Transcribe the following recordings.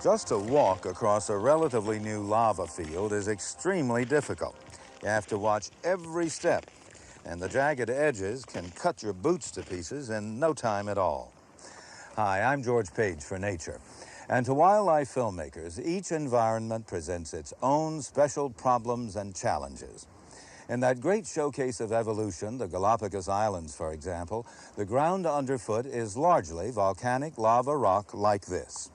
Just to walk across a relatively new lava field is extremely difficult. You have to watch every step, and the jagged edges can cut your boots to pieces in no time at all. Hi, I'm George Page for Nature. And to wildlife filmmakers, each environment presents its own special problems and challenges. In that great showcase of evolution, the Galapagos Islands, for example, the ground underfoot is largely volcanic lava rock like this.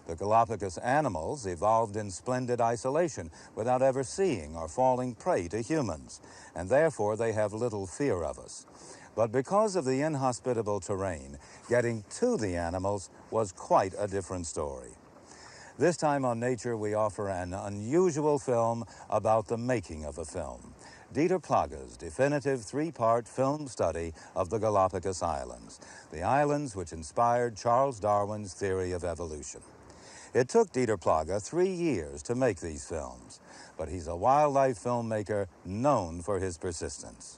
The Galapagos animals evolved in splendid isolation without ever seeing or falling prey to humans, and therefore they have little fear of us. But because of the inhospitable terrain, getting to the animals was quite a different story. This time on Nature, we offer an unusual film about the making of a film. Dieter Plage's definitive three-part film study of the Galapagos Islands, the islands which inspired Charles Darwin's theory of evolution. It took Dieter Plage 3 years to make these films, but he's a wildlife filmmaker known for his persistence.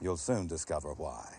You'll soon discover why.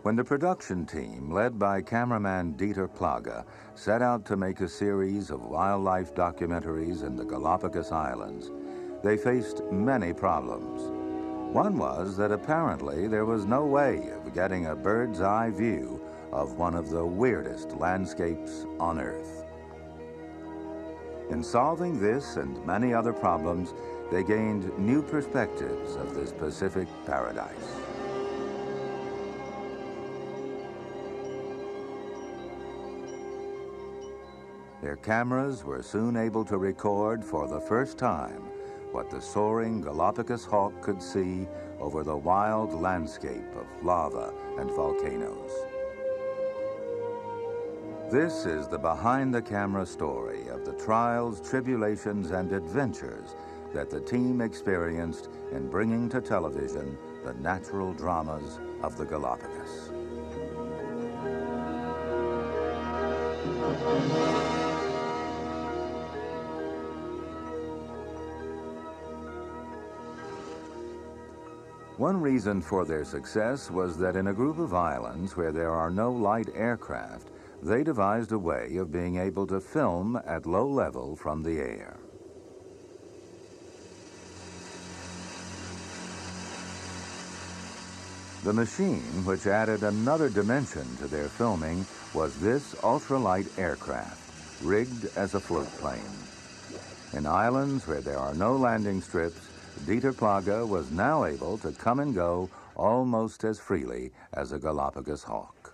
When the production team, led by cameraman Dieter Plage, set out to make a series of wildlife documentaries in the Galapagos Islands, they faced many problems. One was that apparently there was no way of getting a bird's eye view of one of the weirdest landscapes on Earth. In solving this and many other problems, they gained new perspectives of this Pacific paradise. Their cameras were soon able to record for the first time what the soaring Galapagos hawk could see over the wild landscape of lava and volcanoes. This is the behind-the-camera story of the trials, tribulations, and adventures that the team experienced in bringing to television the natural dramas of the Galapagos. One reason for their success was that in a group of islands where there are no light aircraft, they devised a way of being able to film at low level from the air. The machine, which added another dimension to their filming, was this ultralight aircraft, rigged as a float plane. In islands where there are no landing strips, Dieter Plage was now able to come and go almost as freely as a Galapagos hawk.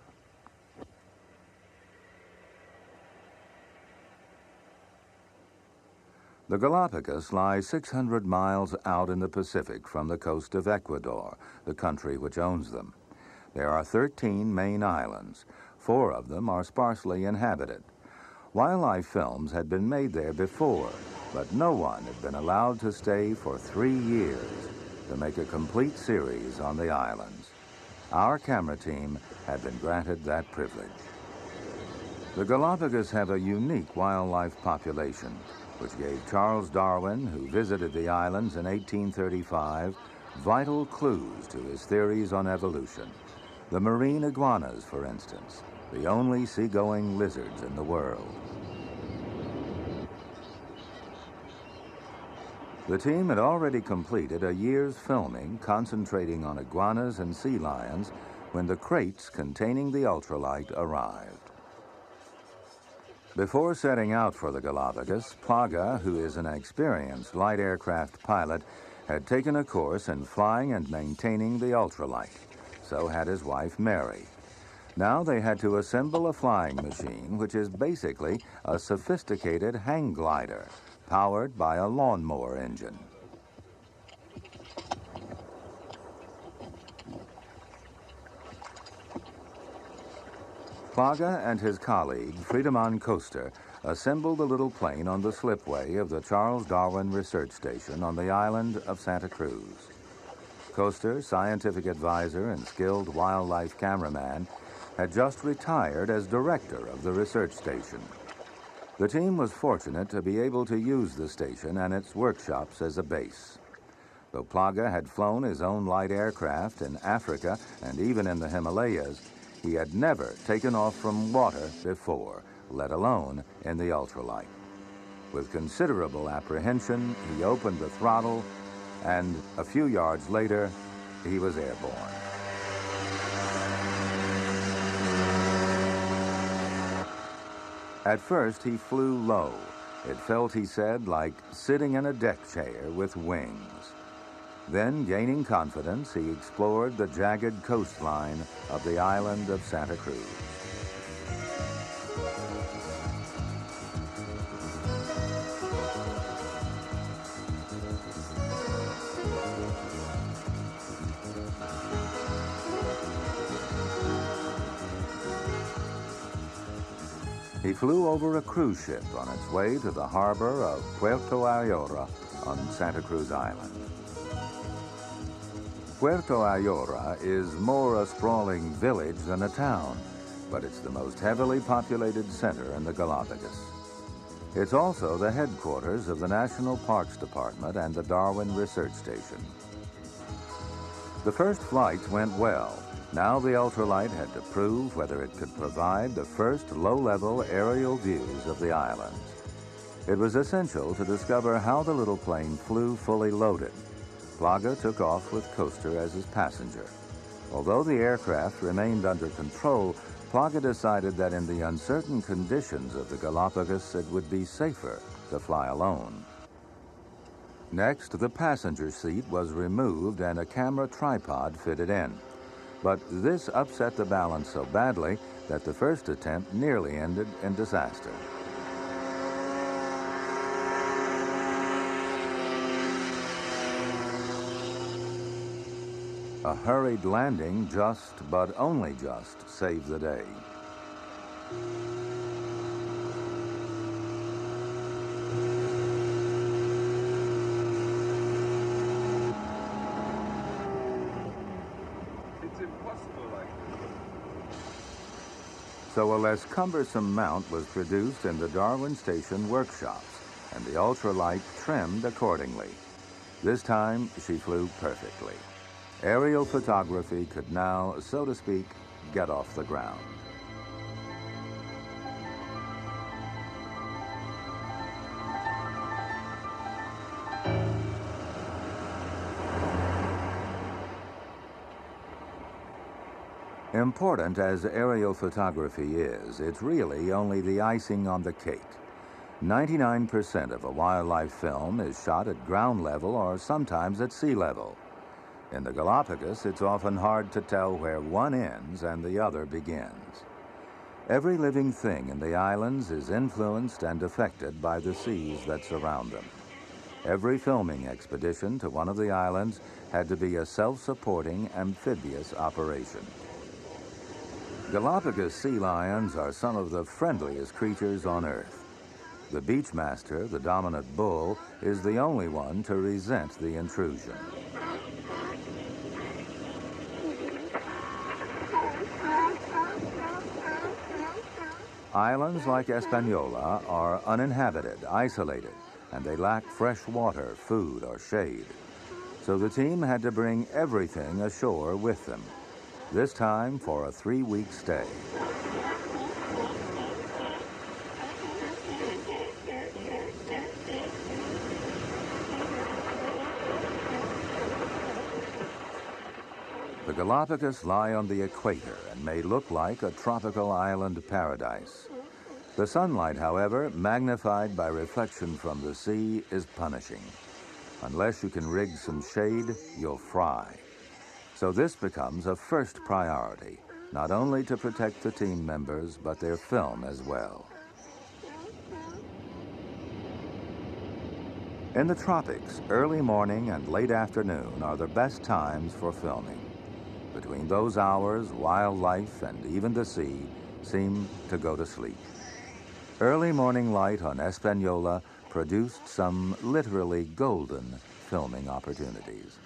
The Galapagos lie 600 miles out in the Pacific from the coast of Ecuador, the country which owns them. There are 13 main islands. 4 of them are sparsely inhabited. Wildlife films had been made there before, but no one had been allowed to stay for 3 years to make a complete series on the islands. Our camera team had been granted that privilege. The Galapagos have a unique wildlife population, which gave Charles Darwin, who visited the islands in 1835, vital clues to his theories on evolution. The marine iguanas, for instance, the only seagoing lizards in the world. The team had already completed a year's filming concentrating on iguanas and sea lions when the crates containing the ultralight arrived. Before setting out for the Galapagos, Plage, who is an experienced light aircraft pilot, had taken a course in flying and maintaining the ultralight. So had his wife, Mary. Now they had to assemble a flying machine, which is basically a sophisticated hang glider, powered by a lawnmower engine. Plage and his colleague, Friedemann Koester, assembled the little plane on the slipway of the Charles Darwin Research Station on the island of Santa Cruz. Koester, scientific advisor and skilled wildlife cameraman, had just retired as director of the research station. The team was fortunate to be able to use the station and its workshops as a base. Though Plage had flown his own light aircraft in Africa and even in the Himalayas, he had never taken off from water before, let alone in the ultralight. With considerable apprehension, he opened the throttle, and a few yards later, he was airborne. At first, he flew low. It felt, he said, like sitting in a deck chair with wings. Then, gaining confidence, he explored the jagged coastline of the island of Santa Cruz. He flew over a cruise ship on its way to the harbor of Puerto Ayora on Santa Cruz Island. Puerto Ayora is more a sprawling village than a town, but it's the most heavily populated center in the Galapagos. It's also the headquarters of the National Parks Department and the Darwin Research Station. The first flights went well. Now the ultralight had to prove whether it could provide the first low-level aerial views of the island. It was essential to discover how the little plane flew fully loaded. Plage took off with Koester as his passenger. Although the aircraft remained under control, Plage decided that in the uncertain conditions of the Galapagos, it would be safer to fly alone. Next, the passenger seat was removed and a camera tripod fitted in. But this upset the balance so badly that the first attempt nearly ended in disaster. A hurried landing just, but only just, saved the day. It's impossible like this. So a less cumbersome mount was produced in the Darwin Station workshops, and the ultralight trimmed accordingly. This time, she flew perfectly. Aerial photography could now, so to speak, get off the ground. Important as aerial photography is, it's really only the icing on the cake. 99% of a wildlife film is shot at ground level or sometimes at sea level. In the Galapagos, it's often hard to tell where one ends and the other begins. Every living thing in the islands is influenced and affected by the seas that surround them. Every filming expedition to one of the islands had to be a self-supporting amphibious operation. Galapagos sea lions are some of the friendliest creatures on Earth. The beachmaster, the dominant bull, is the only one to resent the intrusion. Islands like Hispaniola are uninhabited, isolated, and they lack fresh water, food, or shade. So the team had to bring everything ashore with them, this time for a 3-week stay. The Galapagos lie on the equator and may look like a tropical island paradise. The sunlight, however, magnified by reflection from the sea, is punishing. Unless you can rig some shade, you'll fry. So this becomes a first priority, not only to protect the team members, but their film as well. In the tropics, early morning and late afternoon are the best times for filming. Between those hours, wildlife and even the sea seem to go to sleep. Early morning light on Espanola produced some literally golden filming opportunities.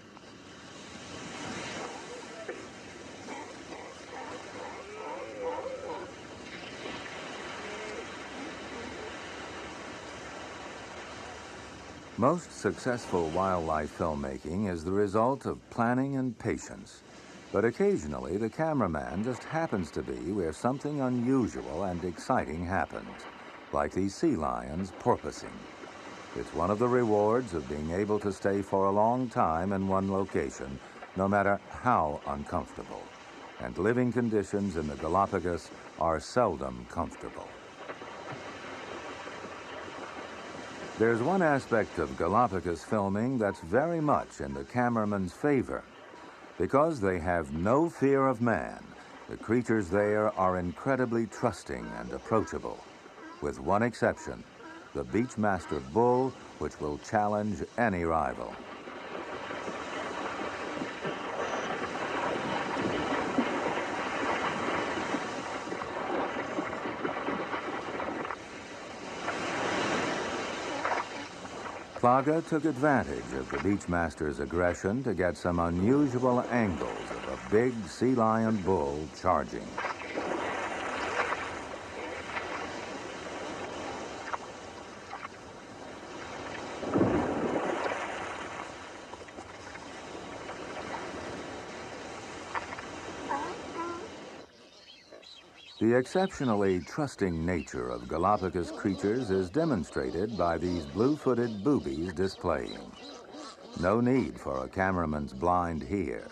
Most successful wildlife filmmaking is the result of planning and patience. But occasionally, the cameraman just happens to be where something unusual and exciting happens, like these sea lions porpoising. It's one of the rewards of being able to stay for a long time in one location, no matter how uncomfortable. And living conditions in the Galapagos are seldom comfortable. There's one aspect of Galapagos filming that's very much in the cameraman's favor. Because they have no fear of man, the creatures there are incredibly trusting and approachable, with one exception, the beachmaster bull, which will challenge any rival. Plage took advantage of the beachmaster's aggression to get some unusual angles of a big sea lion bull charging. The exceptionally trusting nature of Galapagos creatures is demonstrated by these blue-footed boobies displaying. No need for a cameraman's blind here.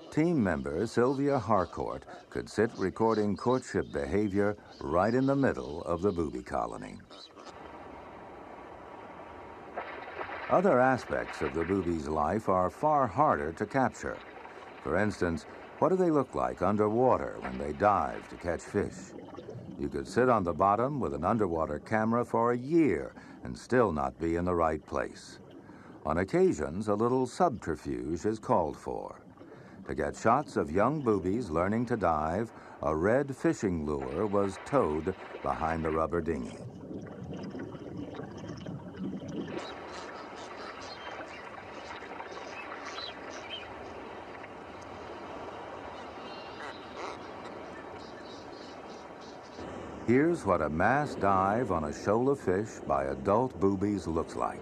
Team member Sylvia Harcourt could sit recording courtship behavior right in the middle of the booby colony. Other aspects of the booby's life are far harder to capture. For instance, what do they look like underwater when they dive to catch fish? You could sit on the bottom with an underwater camera for a year and still not be in the right place. On occasions, a little subterfuge is called for. To get shots of young boobies learning to dive, a red fishing lure was towed behind the rubber dinghy. Here's what a mass dive on a shoal of fish by adult boobies looks like.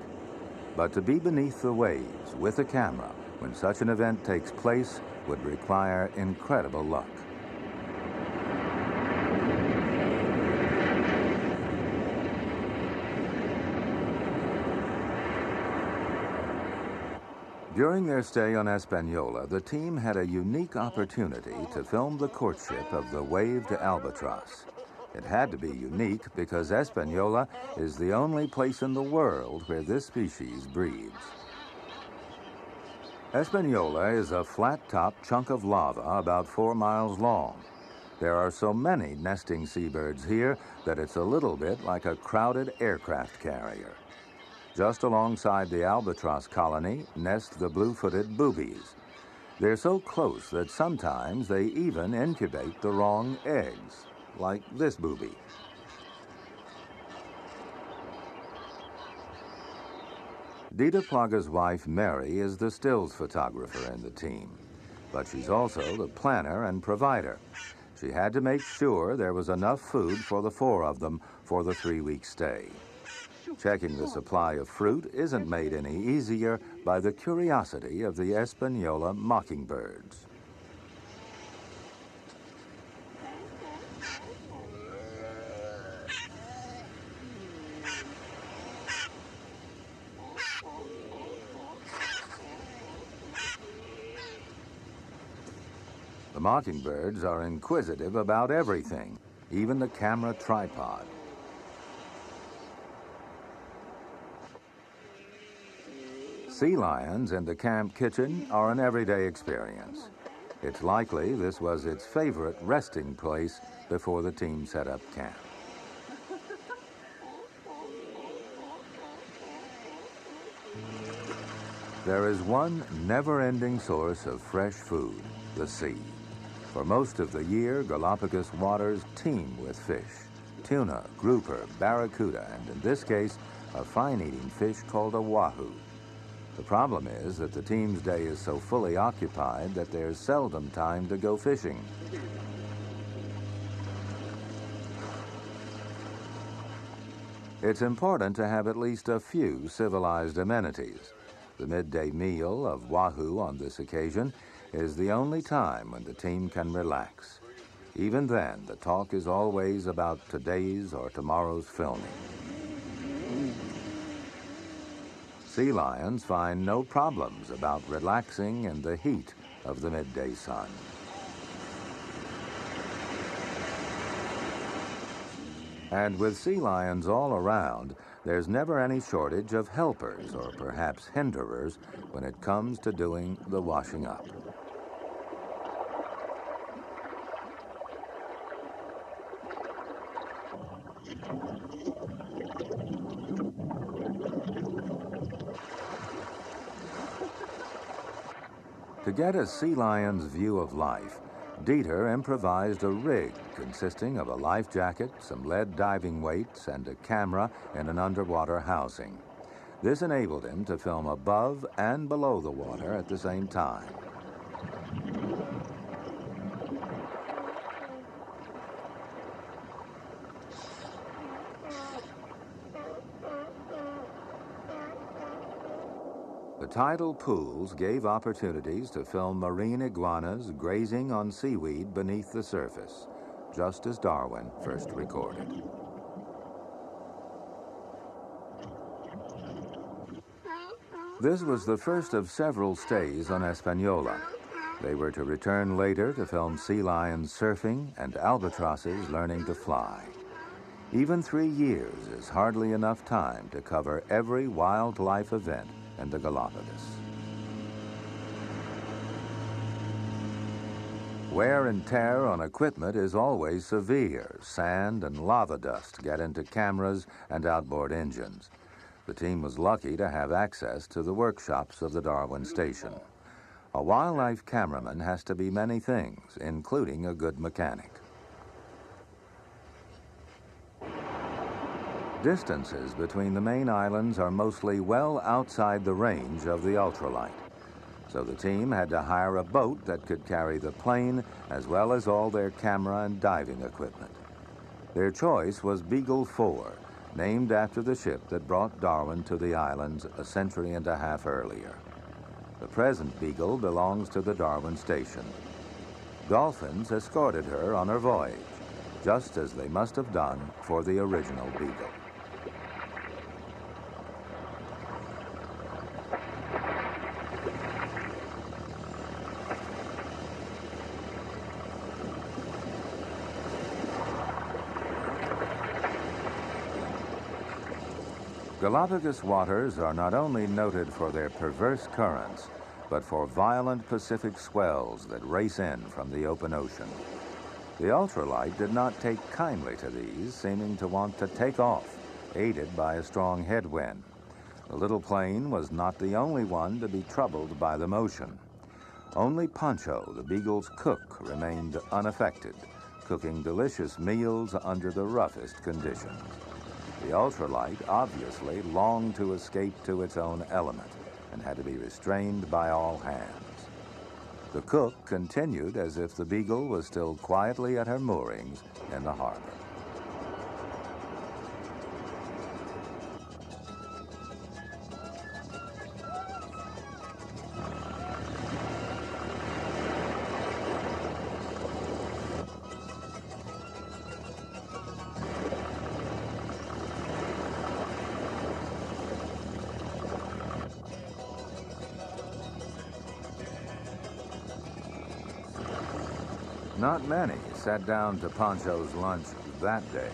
But to be beneath the waves with a camera when such an event takes place would require incredible luck. During their stay on Espanola, the team had a unique opportunity to film the courtship of the waved albatross. It had to be unique because Espanola is the only place in the world where this species breeds. Espanola is a flat-topped chunk of lava about 4 miles long. There are so many nesting seabirds here that it's a little bit like a crowded aircraft carrier. Just alongside the albatross colony nest the blue-footed boobies. They're so close that sometimes they even incubate the wrong eggs, like this booby. Dieter Plage's wife, Mary, is the stills photographer in the team, but she's also the planner and provider. She had to make sure there was enough food for the 4 of them for the 3-week stay. Checking the supply of fruit isn't made any easier by the curiosity of the Espanola mockingbirds. The mockingbirds are inquisitive about everything, even the camera tripod. Sea lions in the camp kitchen are an everyday experience. It's likely this was its favorite resting place before the team set up camp. There is one never-ending source of fresh food, the sea. For most of the year, Galapagos waters teem with fish: tuna, grouper, barracuda, and in this case, a fine-eating fish called a wahoo. The problem is that the team's day is so fully occupied that there's seldom time to go fishing. It's important to have at least a few civilized amenities. The midday meal of wahoo on this occasion is the only time when the team can relax. Even then, the talk is always about today's or tomorrow's filming. Sea lions find no problems about relaxing in the heat of the midday sun. And with sea lions all around, there's never any shortage of helpers or perhaps hinderers when it comes to doing the washing up. To get a sea lion's view of life, Dieter improvised a rig consisting of a life jacket, some lead diving weights, and a camera in an underwater housing. This enabled him to film above and below the water at the same time. The tidal pools gave opportunities to film marine iguanas grazing on seaweed beneath the surface, just as Darwin first recorded. This was the first of several stays on Hispaniola. They were to return later to film sea lions surfing and albatrosses learning to fly. Even 3 years is hardly enough time to cover every wildlife event in the Galapagos. Wear and tear on equipment is always severe. Sand and lava dust get into cameras and outboard engines. The team was lucky to have access to the workshops of the Darwin station. A wildlife cameraman has to be many things, including a good mechanic. Distances between the main islands are mostly well outside the range of the ultralight, so the team had to hire a boat that could carry the plane as well as all their camera and diving equipment. Their choice was Beagle 4, named after the ship that brought Darwin to the islands a century and a half earlier. The present Beagle belongs to the Darwin station. Dolphins escorted her on her voyage, just as they must have done for the original Beagle. Galapagos waters are not only noted for their perverse currents, but for violent Pacific swells that race in from the open ocean. The ultralight did not take kindly to these, seeming to want to take off, aided by a strong headwind. The little plane was not the only one to be troubled by the motion. Only Pancho, the Beagle's cook, remained unaffected, cooking delicious meals under the roughest conditions. The ultralight obviously longed to escape to its own element and had to be restrained by all hands. The cook continued as if the Beagle was still quietly at her moorings in the harbor. Not many sat down to Pancho's lunch that day.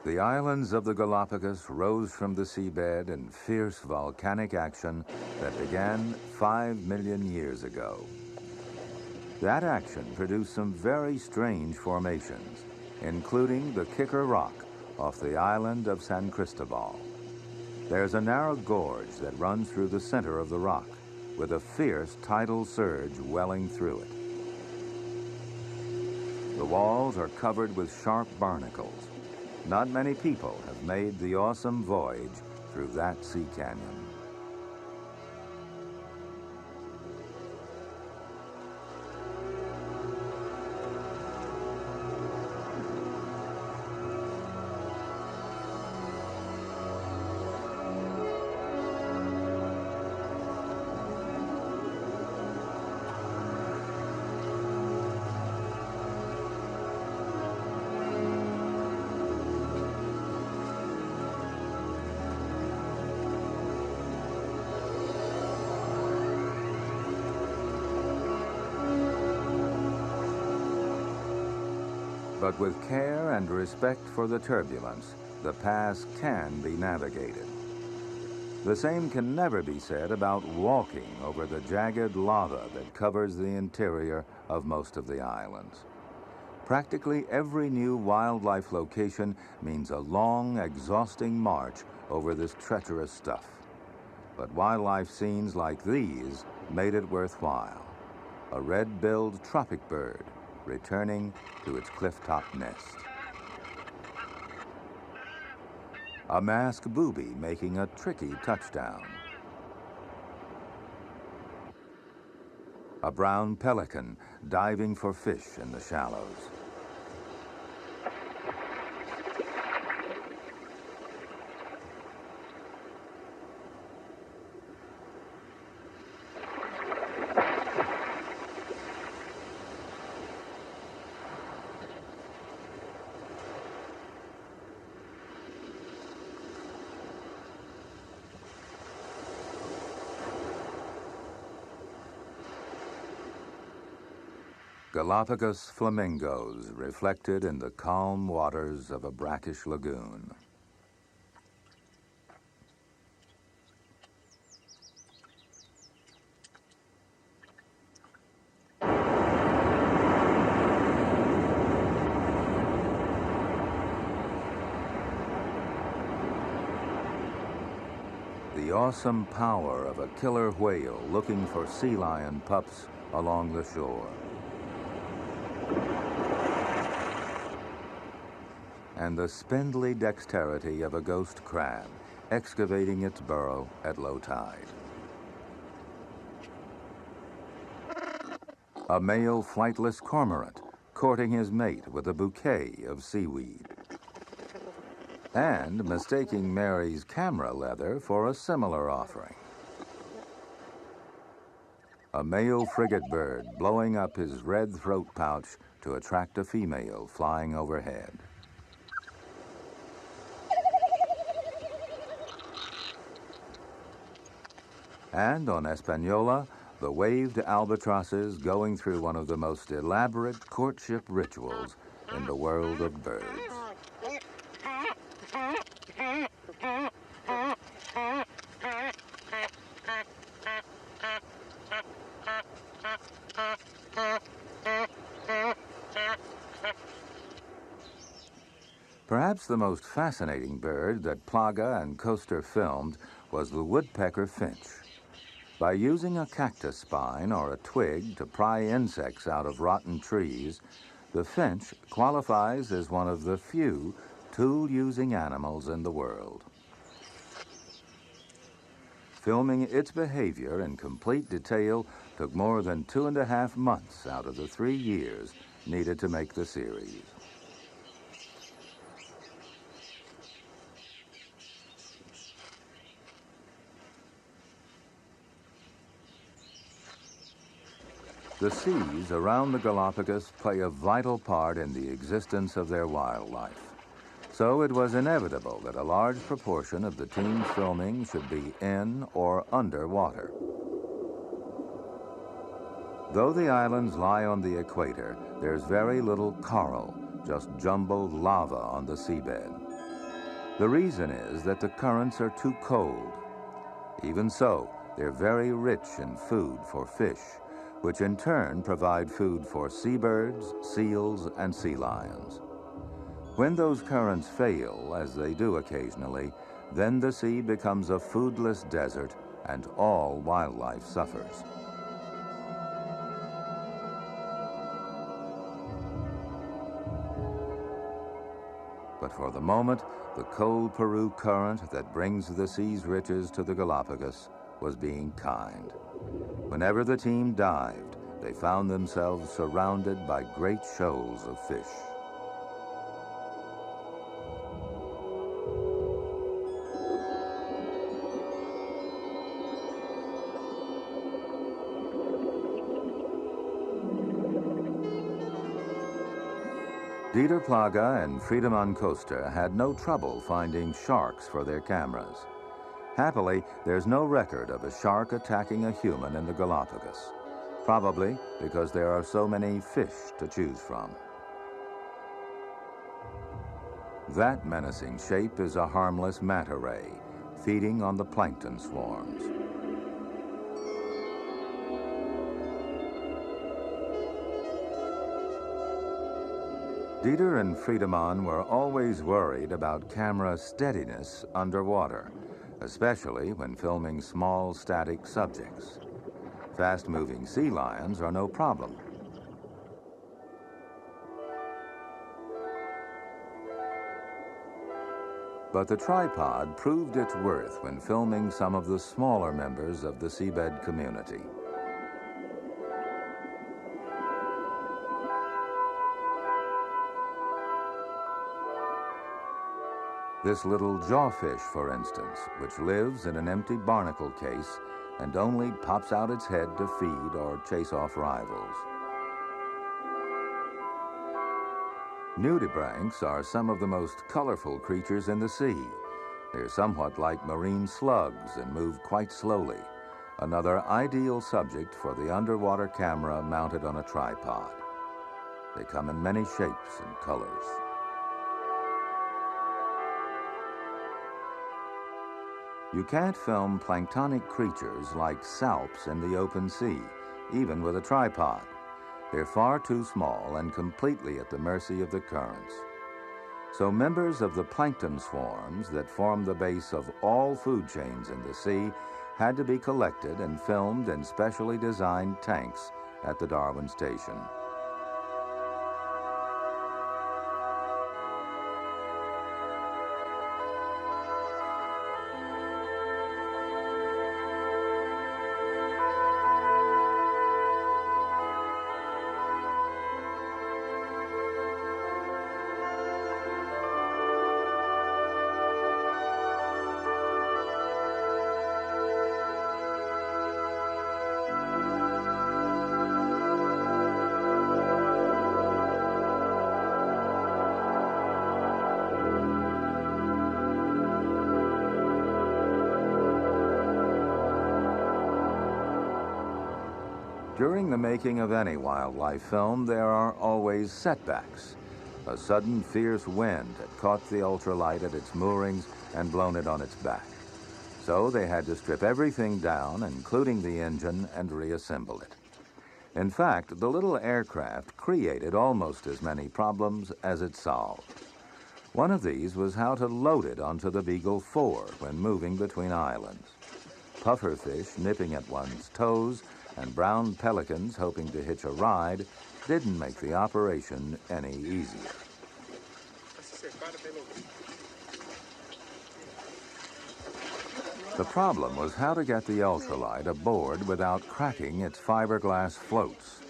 The islands of the Galapagos rose from the seabed in fierce volcanic action that began 5 million years ago. That action produced some very strange formations. including the Kicker Rock off the island of San Cristobal. There's a narrow gorge that runs through the center of the rock, with a fierce tidal surge welling through it. The walls are covered with sharp barnacles. Not many people have made the awesome voyage through that sea canyon. But with care and respect for the turbulence, the pass can be navigated. The same can never be said about walking over the jagged lava that covers the interior of most of the islands. Practically every new wildlife location means a long, exhausting march over this treacherous stuff. But wildlife scenes like these made it worthwhile. A red-billed tropic bird returning to its cliff-top nest. A masked booby making a tricky touchdown. A brown pelican diving for fish in the shallows. Galapagos flamingos reflected in the calm waters of a brackish lagoon. The awesome power of a killer whale looking for sea lion pups along the shore. And the spindly dexterity of a ghost crab excavating its burrow at low tide. A male flightless cormorant courting his mate with a bouquet of seaweed. And mistaking Mary's camera leather for a similar offering. A male frigate bird blowing up his red throat pouch to attract a female flying overhead. And on Hispaniola, the waved albatrosses going through one of the most elaborate courtship rituals in the world of birds. Perhaps the most fascinating bird that Plage and Koester filmed was the woodpecker finch. By using a cactus spine or a twig to pry insects out of rotten trees, the finch qualifies as one of the few tool-using animals in the world. Filming its behavior in complete detail took more than 2.5 months out of the 3 years needed to make the series. The seas around the Galapagos play a vital part in the existence of their wildlife. So it was inevitable that a large proportion of the team's filming should be in or under water. Though the islands lie on the equator, there's very little coral, just jumbled lava on the seabed. The reason is that the currents are too cold. Even so, they're very rich in food for fish, which in turn provide food for seabirds, seals, and sea lions. When those currents fail, as they do occasionally, then the sea becomes a foodless desert and all wildlife suffers. But for the moment, the cold Peru current that brings the sea's riches to the Galapagos was being kind. Whenever the team dived, they found themselves surrounded by great shoals of fish. Dieter Plage and Friedemann Koster had no trouble finding sharks for their cameras. Happily, there's no record of a shark attacking a human in the Galapagos, probably because there are so many fish to choose from. That menacing shape is a harmless manta ray, feeding on the plankton swarms. Dieter and Friedemann were always worried about camera steadiness underwater, especially when filming small static subjects. Fast-moving sea lions are no problem. But the tripod proved its worth when filming some of the smaller members of the seabed community. This little jawfish, for instance, which lives in an empty barnacle case and only pops out its head to feed or chase off rivals. Nudibranchs are some of the most colorful creatures in the sea. They're somewhat like marine slugs and move quite slowly, another ideal subject for the underwater camera mounted on a tripod. They come in many shapes and colors. You can't film planktonic creatures like salps in the open sea, even with a tripod. They're far too small and completely at the mercy of the currents. So members of the plankton swarms that form the base of all food chains in the sea had to be collected and filmed in specially designed tanks at the Darwin station. During the making of any wildlife film, there are always setbacks. A sudden fierce wind had caught the ultralight at its moorings and blown it on its back. So they had to strip everything down, including the engine, and reassemble it. In fact, the little aircraft created almost as many problems as it solved. One of these was how to load it onto the Beagle 4 when moving between islands. Pufferfish nipping at one's toes and brown pelicans hoping to hitch a ride didn't make the operation any easier. The problem was how to get the ultralight aboard without cracking its fiberglass floats.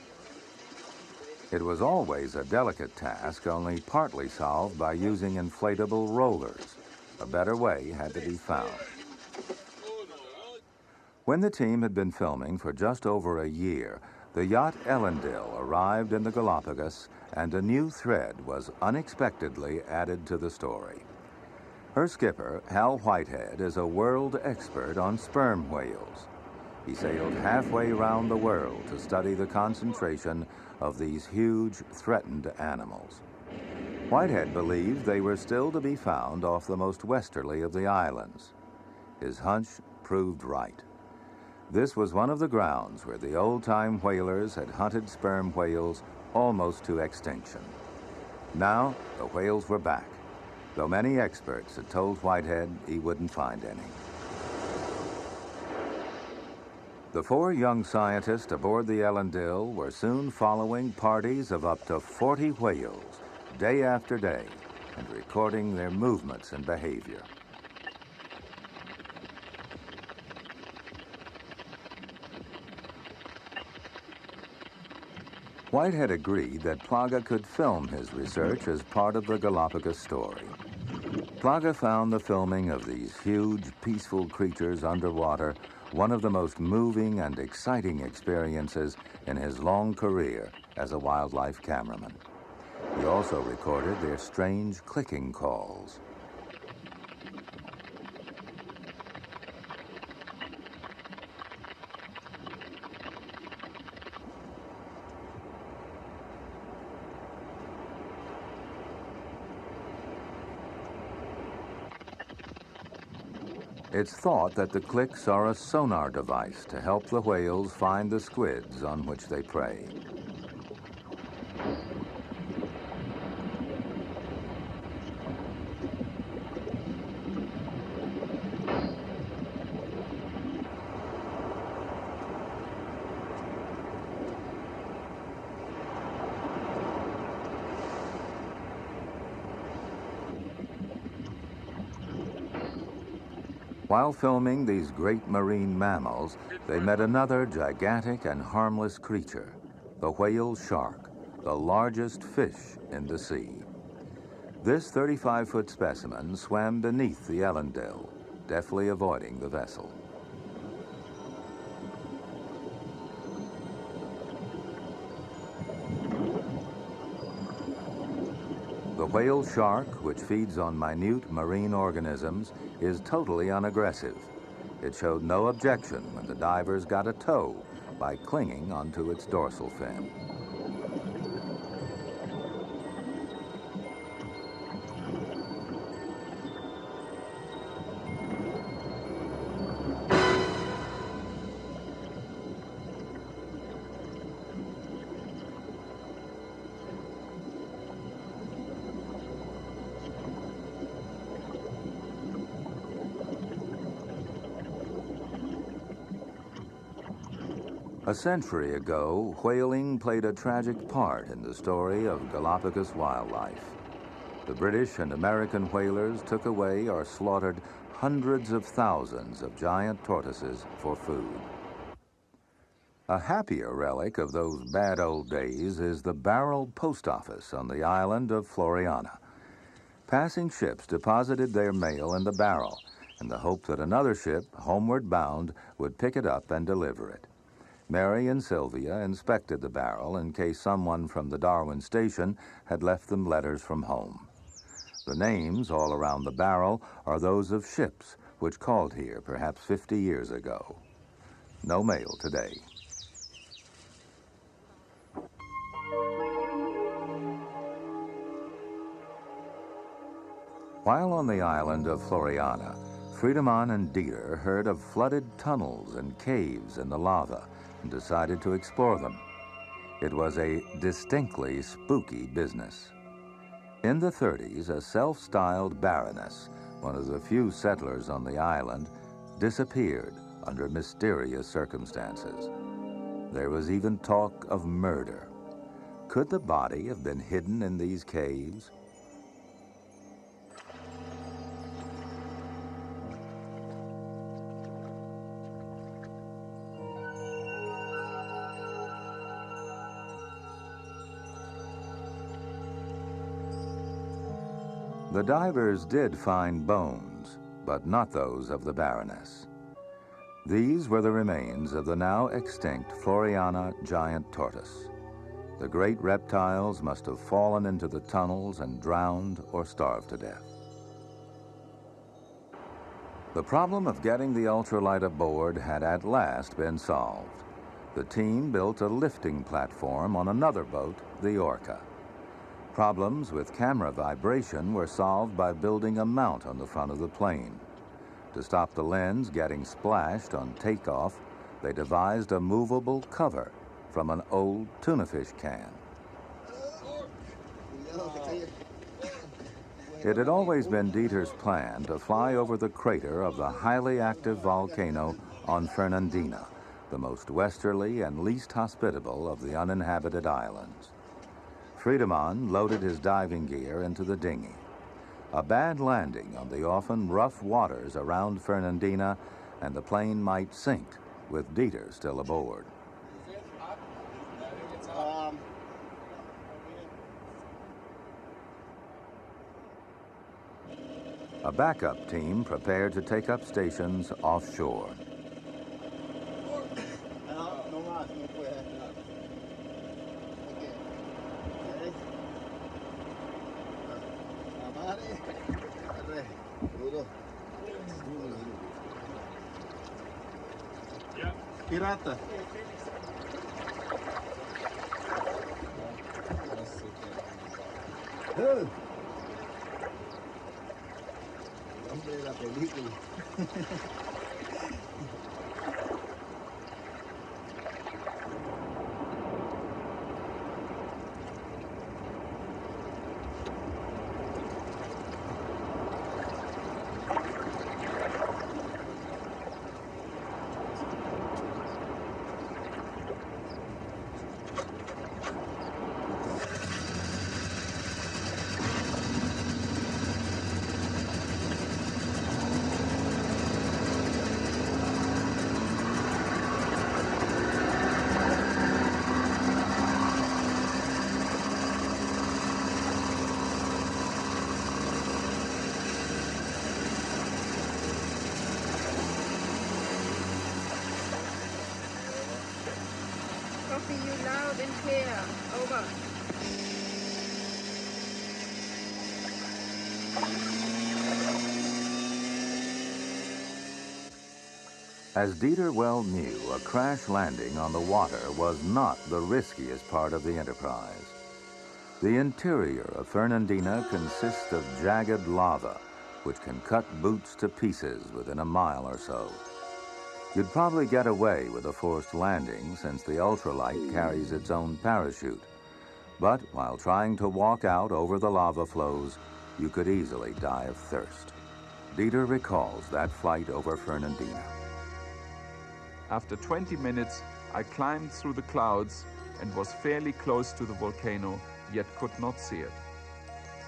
It was always a delicate task, only partly solved by using inflatable rollers. A better way had to be found. When the team had been filming for just over a year, the yacht Ellendale arrived in the Galapagos, and a new thread was unexpectedly added to the story. Her skipper, Hal Whitehead, is a world expert on sperm whales. He sailed halfway around the world to study the concentration of these huge, threatened animals. Whitehead believed they were still to be found off the most westerly of the islands. His hunch proved right. This was one of the grounds where the old-time whalers had hunted sperm whales almost to extinction. Now, the whales were back, though many experts had told Whitehead he wouldn't find any. The 4 young scientists aboard the Ellendale were soon following parties of up to 40 whales, day after day, and recording their movements and behavior. Whitehead agreed that Plage could film his research as part of the Galapagos story. Plage found the filming of these huge, peaceful creatures underwater one of the most moving and exciting experiences in his long career as a wildlife cameraman. He also recorded their strange clicking calls. It's thought that the clicks are a sonar device to help the whales find the squids on which they prey. While filming these great marine mammals, they met another gigantic and harmless creature, the whale shark, the largest fish in the sea. This 35-foot specimen swam beneath the Ellendale, deftly avoiding the vessel. The whale shark, which feeds on minute marine organisms, is totally unaggressive. It showed no objection when the divers got a tow by clinging onto its dorsal fin. A century ago, whaling played a tragic part in the story of Galapagos wildlife. The British and American whalers took away or slaughtered hundreds of thousands of giant tortoises for food. A happier relic of those bad old days is the barrel post office on the island of Floriana. Passing ships deposited their mail in the barrel in the hope that another ship, homeward bound, would pick it up and deliver it. Mary and Sylvia inspected the barrel in case someone from the Darwin station had left them letters from home. The names all around the barrel are those of ships which called here perhaps 50 years ago. No mail today. While on the island of Floriana, Friedemann and Dieter heard of flooded tunnels and caves in the lava and decided to explore them. It was a distinctly spooky business. In the 30s, a self-styled baroness, one of the few settlers on the island, disappeared under mysterious circumstances. There was even talk of murder. Could the body have been hidden in these caves? The divers did find bones, but not those of the Baroness. These were the remains of the now extinct Floriana giant tortoise. The great reptiles must have fallen into the tunnels and drowned or starved to death. The problem of getting the ultralight aboard had at last been solved. The team built a lifting platform on another boat, the Orca. Problems with camera vibration were solved by building a mount on the front of the plane. To stop the lens getting splashed on takeoff, they devised a movable cover from an old tuna fish can. It had always been Dieter's plan to fly over the crater of the highly active volcano on Fernandina, the most westerly and least hospitable of the uninhabited islands. Friedemann loaded his diving gear into the dinghy. A bad landing on the often rough waters around Fernandina, and the plane might sink with Dieter still aboard. A backup team prepared to take up stations offshore. Pirata. Nombre de la película. Copy you loud and clear. Over. As Dieter well knew, a crash landing on the water was not the riskiest part of the enterprise. The interior of Fernandina consists of jagged lava, which can cut boots to pieces within a mile or so. You'd probably get away with a forced landing since the ultralight carries its own parachute. But while trying to walk out over the lava flows, you could easily die of thirst. Dieter recalls that flight over Fernandina. After 20 minutes, I climbed through the clouds and was fairly close to the volcano, yet could not see it.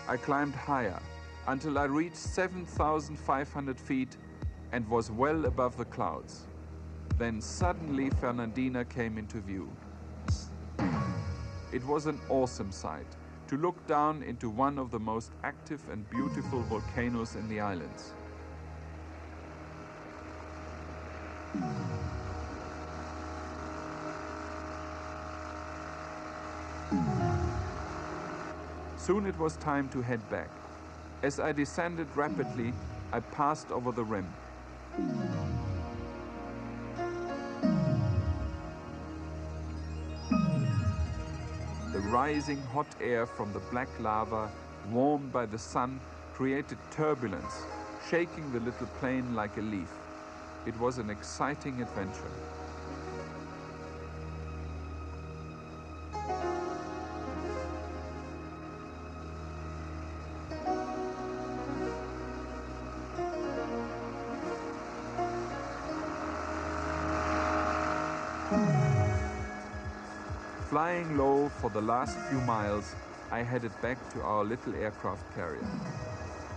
I climbed higher until I reached 7,500 feet and was well above the clouds. Then suddenly Fernandina came into view. It was an awesome sight to look down into one of the most active and beautiful volcanoes in the islands. Soon it was time to head back. As I descended rapidly, I passed over the rim. The rising hot air from the black lava, warmed by the sun, created turbulence, shaking the little plane like a leaf. It was an exciting adventure. Flying low for the last few miles, I headed back to our little aircraft carrier.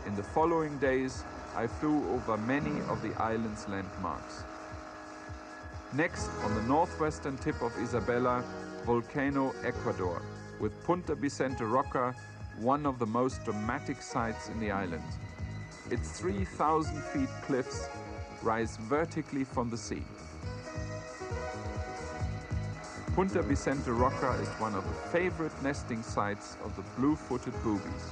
In the following days, I flew over many of the island's landmarks. Next, on the northwestern tip of Isabela, Volcano Ecuador, with Punta Vicente Roca, one of the most dramatic sights in the island. Its 3,000 feet cliffs rise vertically from the sea. Punta Vicente Roca is one of the favorite nesting sites of the blue-footed boobies.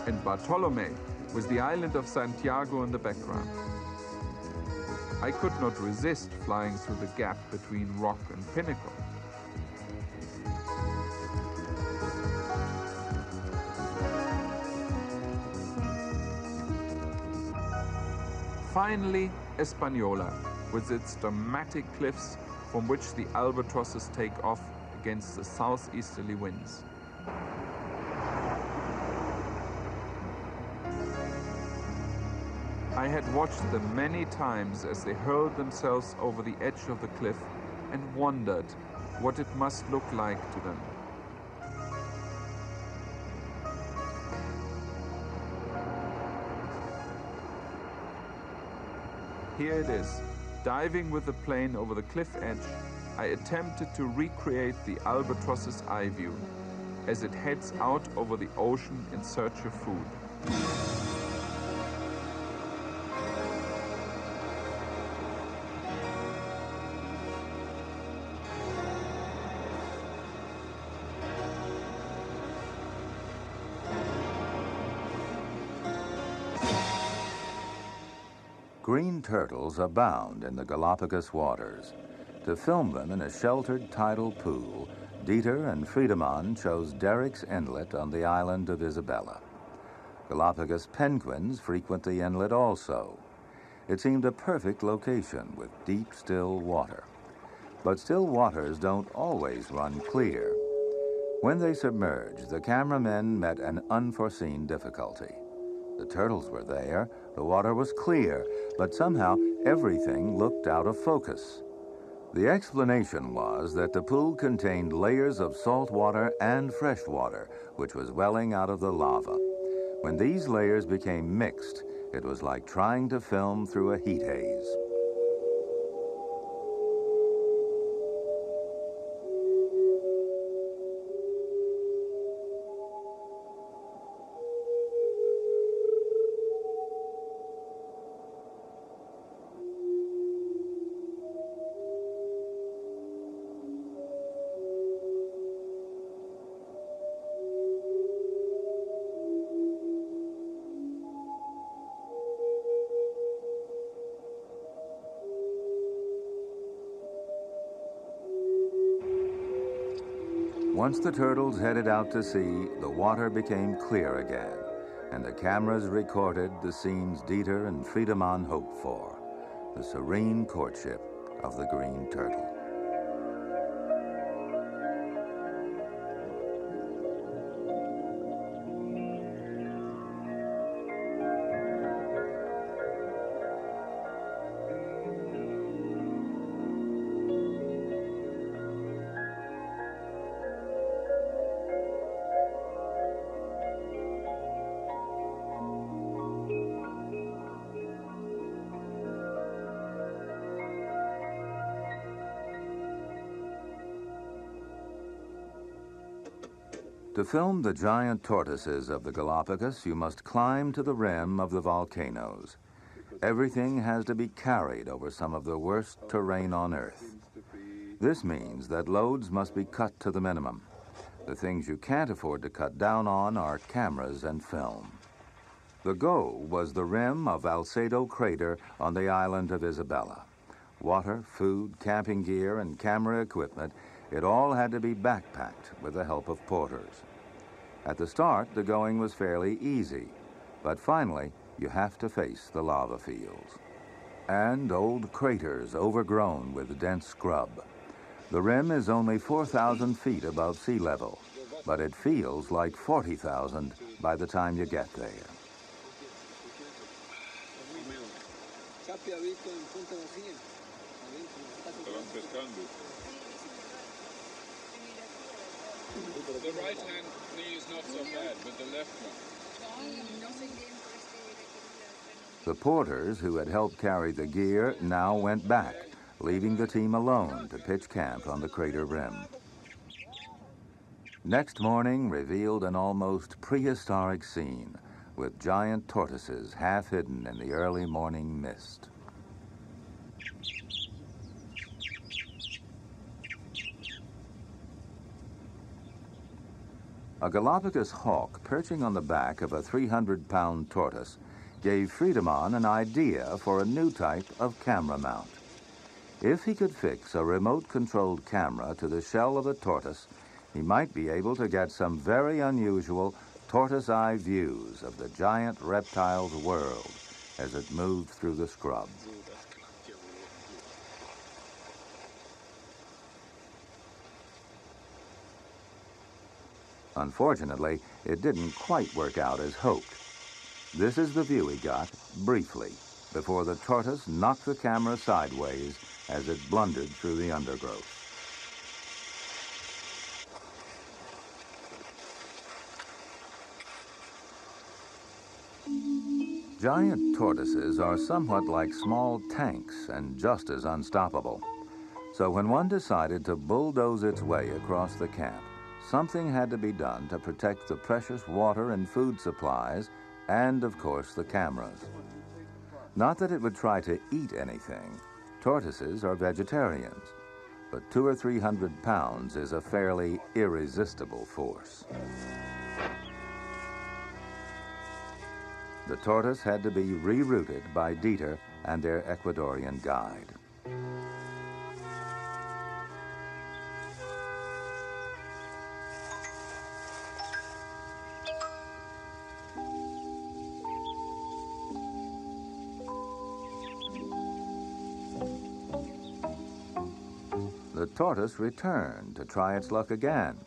And Bartolomé, with the island of Santiago in the background. I could not resist flying through the gap between rock and pinnacle. finally, Española, with its dramatic cliffs from which the albatrosses take off against the southeasterly winds. I had watched them many times as they hurled themselves over the edge of the cliff and wondered what it must look like to them. Here it is, diving with the plane over the cliff edge, I attempted to recreate the albatross's eye view as it heads out over the ocean in search of food. Green turtles abound in the Galapagos waters. To film them in a sheltered tidal pool, Dieter and Friedemann chose Derrick's Inlet on the island of Isabella. Galapagos penguins frequent the inlet also. It seemed a perfect location with deep, still water. But still waters don't always run clear. When they submerged, the cameramen met an unforeseen difficulty. The turtles were there, the water was clear, but somehow everything looked out of focus. The explanation was that the pool contained layers of salt water and fresh water, which was welling out of the lava. When these layers became mixed, it was like trying to film through a heat haze. Once the turtles headed out to sea, the water became clear again, and the cameras recorded the scenes Dieter and Friedemann hoped for, the serene courtship of the green turtle. To film the giant tortoises of the Galapagos, you must climb to the rim of the volcanoes. Everything has to be carried over some of the worst terrain on Earth. This means that loads must be cut to the minimum. The things you can't afford to cut down on are cameras and film. The goal was the rim of Alcedo Crater on the island of Isabella. Water, food, camping gear, and camera equipment, it all had to be backpacked with the help of porters. At the start, the going was fairly easy, but finally, you have to face the lava fields and old craters overgrown with dense scrub. The rim is only 4,000 feet above sea level, but it feels like 40,000 by the time you get there. The right hand knee is not so bad, but the left one. The porters who had helped carry the gear now went back, leaving the team alone to pitch camp on the crater rim. Next morning revealed an almost prehistoric scene, with giant tortoises half hidden in the early morning mist. A Galapagos hawk perching on the back of a 300-pound tortoise gave Friedemann an idea for a new type of camera mount. If he could fix a remote-controlled camera to the shell of a tortoise, he might be able to get some very unusual tortoise-eye views of the giant reptile's world as it moved through the scrub. Unfortunately, it didn't quite work out as hoped. This is the view he got, briefly, before the tortoise knocked the camera sideways as it blundered through the undergrowth. Giant tortoises are somewhat like small tanks and just as unstoppable. So when one decided to bulldoze its way across the camp, something had to be done to protect the precious water and food supplies and, of course, the cameras. Not that it would try to eat anything. Tortoises are vegetarians, but 200 or 300 pounds is a fairly irresistible force. The tortoise had to be rerouted by Dieter and their Ecuadorian guide. The tortoise returned to try its luck again.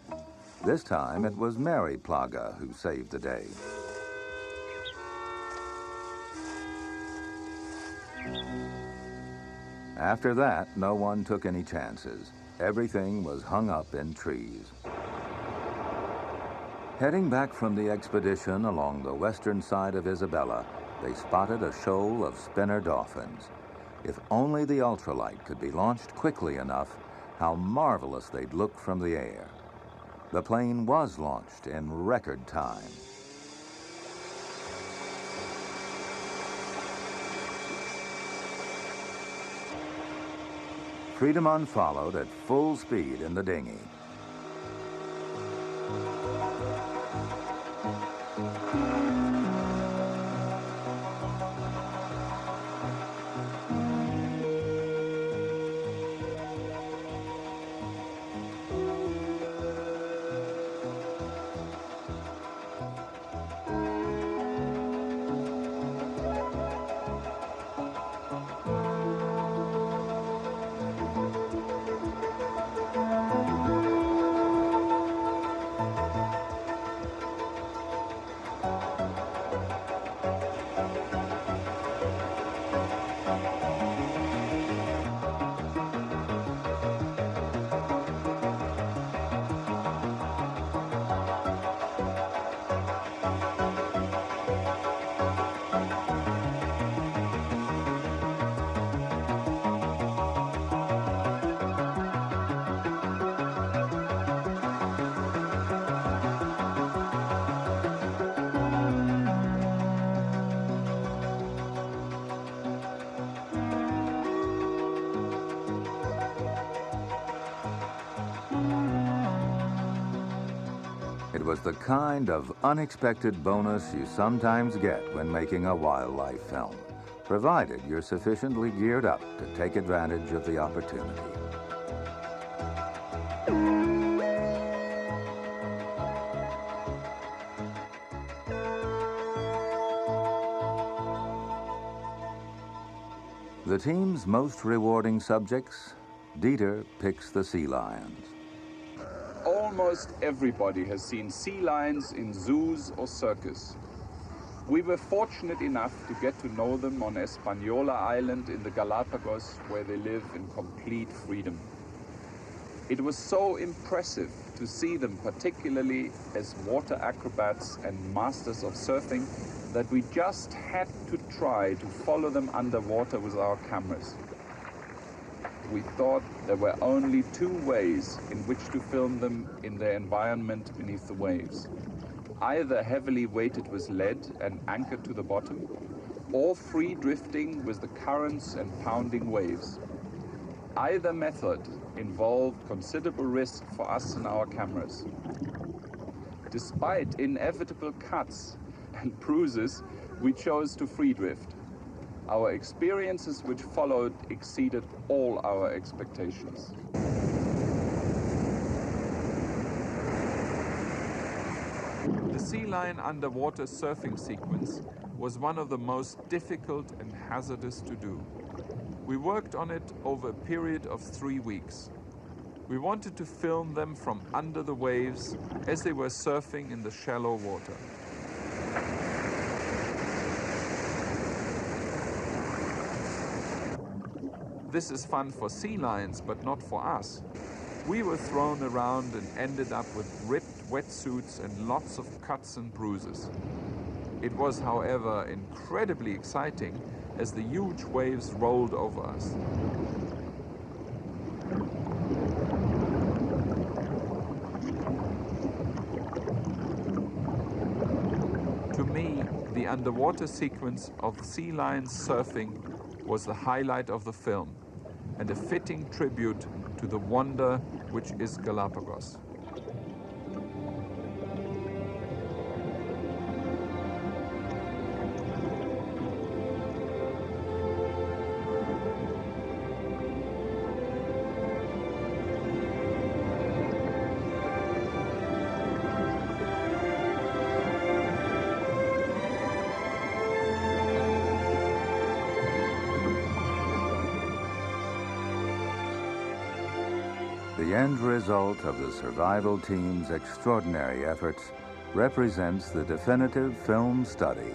This time it was Mary Plage who saved the day. After that, no one took any chances. Everything was hung up in trees. Heading back from the expedition along the western side of Isabella, they spotted a shoal of spinner dolphins. If only the ultralight could be launched quickly enough, how marvelous they'd look from the air. The plane was launched in record time. Friedemann followed at full speed in the dinghy. It was the kind of unexpected bonus you sometimes get when making a wildlife film, provided you're sufficiently geared up to take advantage of the opportunity. The team's most rewarding subjects, Dieter picks the sea lions. Almost everybody has seen sea lions in zoos or circus. We were fortunate enough to get to know them on Española Island in the Galapagos, where they live in complete freedom. It was so impressive to see them, particularly as water acrobats and masters of surfing, that we just had to try to follow them underwater with our cameras. We thought there were only two ways in which to film them in their environment beneath the waves. Either heavily weighted with lead and anchored to the bottom, or free drifting with the currents and pounding waves. Either method involved considerable risk for us and our cameras. Despite inevitable cuts and bruises, we chose to free drift. Our experiences which followed exceeded all our expectations. The sea lion underwater surfing sequence was one of the most difficult and hazardous to do. We worked on it over a period of 3 weeks. We wanted to film them from under the waves as they were surfing in the shallow water. This is fun for sea lions, but not for us. We were thrown around and ended up with ripped wetsuits and lots of cuts and bruises. It was, however, incredibly exciting as the huge waves rolled over us. To me, the underwater sequence of sea lions surfing was the highlight of the film and a fitting tribute to the wonder which is Galapagos. The end result of the survival team's extraordinary efforts represents the definitive film study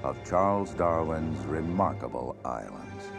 of Charles Darwin's remarkable islands.